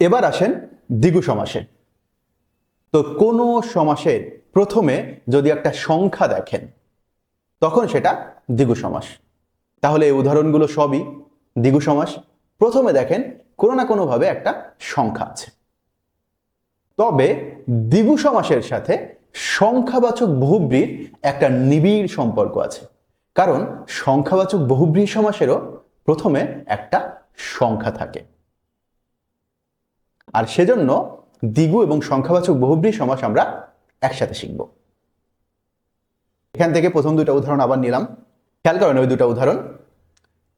এবার আসেন দ্বিগু সমাসে। তো কোনো সমাসের প্রথমে যদি একটা সংখ্যা দেখেন তখন সেটা দ্বিগু সমাস। তাহলে এই উদাহরণগুলো সবই দ্বিগু সমাস। প্রথমে দেখেন কোনো না কোনোভাবে একটা সংখ্যা আছে। তবে দ্বিগু সমাসের সাথে সংখ্যাবাচক বহুব্রীর একটা নিবিড় সম্পর্ক আছে, কারণ সংখ্যাবাচক বহুব্রী সমাসেরও প্রথমে একটা সংখ্যা থাকে। আর সেজন্য দ্বিগু এবং সংখ্যাবাচক বহুব্রী সমাস আমরা একসাথে শিখব। এখান থেকে প্রথম দুটো উদাহরণ আবার নিলাম, খেয়াল করেন ওই দুটো উদাহরণ।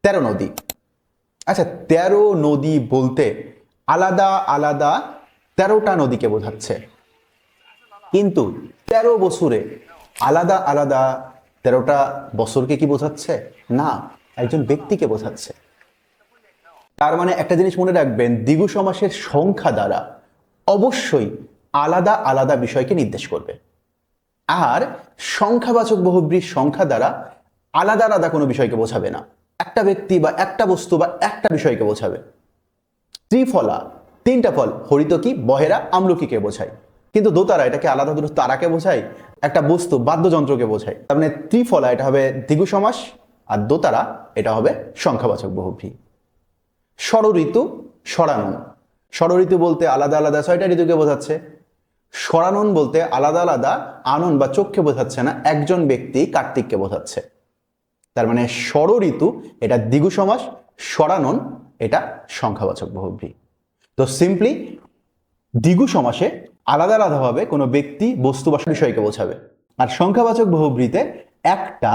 13 নদী। আচ্ছা, 13 নদী বলতে আলাদা আলাদা 13টা নদীকে বোঝাচ্ছে, কিন্তু 13 বছরে আলাদা আলাদা 13টা বছরকে কি বোঝাচ্ছে? না, একজন ব্যক্তিকে বোঝাচ্ছে। তার মানে একটা জিনিস মনে রাখবেন, দ্বিগু সমাসের সংখ্যা দ্বারা অবশ্যই আলাদা আলাদা বিষয়কে নির্দেশ করবে, আর সংখ্যাবাচক বহুব্রীর সংখ্যা দ্বারা আলাদা আলাদা কোনো বিষয়কে বোঝাবে না, একটা ব্যক্তি বা একটা বস্তু বা একটা বিষয়কে বোঝাবে। ত্রিফলা, 3টা ফল, হরিতকি, বহেরা, আমলকিকে বোঝায়, কিন্তু দোতারা এটাকে আলাদা দুটো তারাকে বোঝায়, একটা বস্তু বাদ্যযন্ত্রকে বোঝায়। তার মানে ত্রিফলা এটা হবে দ্বিগু সমাস, আর দোতারা এটা হবে সংখ্যাবাচক বহুব্রী। ষড়ঋতু, ষড়ানন। ষড়ঋতু বলতে আলাদা আলাদা 6টা ঋতুকে বোঝাচ্ছে। ষড়ানন বলতে আলাদা আলাদা আনন বা চোখকে বোঝাচ্ছে না, একজন ব্যক্তি কার্তিককে বোঝাচ্ছে। তার মানে ষড়ঋতু এটা দ্বিগু সমাস, ষড়ানন এটা সংখ্যাবাচক বহুব্রী। তো সিম্পলি দ্বিগু সমাসে আলাদা আলাদাভাবে কোনো ব্যক্তি, বস্তু বা বিষয়কে বোঝাবে, আর সংখ্যাবাচক বহুব্রীতে একটা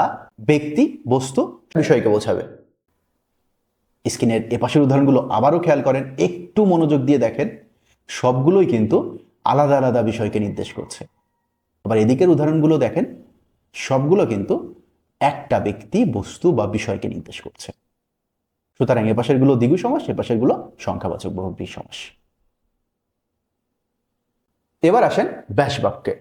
ব্যক্তি, বস্তু, বিষয়কে বোঝাবে। স্ক্রিনের এপাশের উদাহরণগুলো আবারও খেয়াল করেন, একটু মনোযোগ দিয়ে দেখেন, সবগুলোই কিন্তু আলাদা আলাদা বিষয়কে নির্দেশ করছে। আবার এদিকের উদাহরণগুলো দেখেন, সবগুলো কিন্তু একটা ব্যক্তি, বস্তু বা বিষয়কে নির্দেশ করছে। সুতরাং এপাশের গুলো দ্বিগু সমাস, এপাশের গুলো সংখ্যাবাচক বহুব্রী সমাস। এবার আসেন ব্যাসবাক্যে।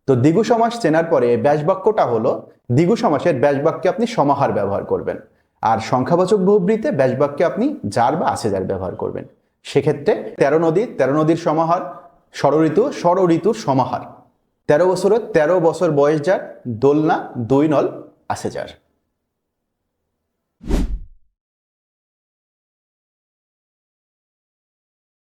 তো দ্বিগু সমাস চেনার পরে ব্যাসবাক্যটা হলো, দ্বিগু সমাসের ব্যাসবাক্যে আপনি সমাহার ব্যবহার করবেন, আর সংখ্যাবাচক বহুব্রীতে ব্যাসবাক্যে আপনি যার বা আছে যার ব্যবহার করবেন। সেক্ষেত্রে 13 নদী, 13 নদীর সমাহার, ষড়ঋতু, ষড়ঋতুর সমাহার। 13 বছরে 13 বছর বয়স যার, দোলনা, 2 নল আছে যার।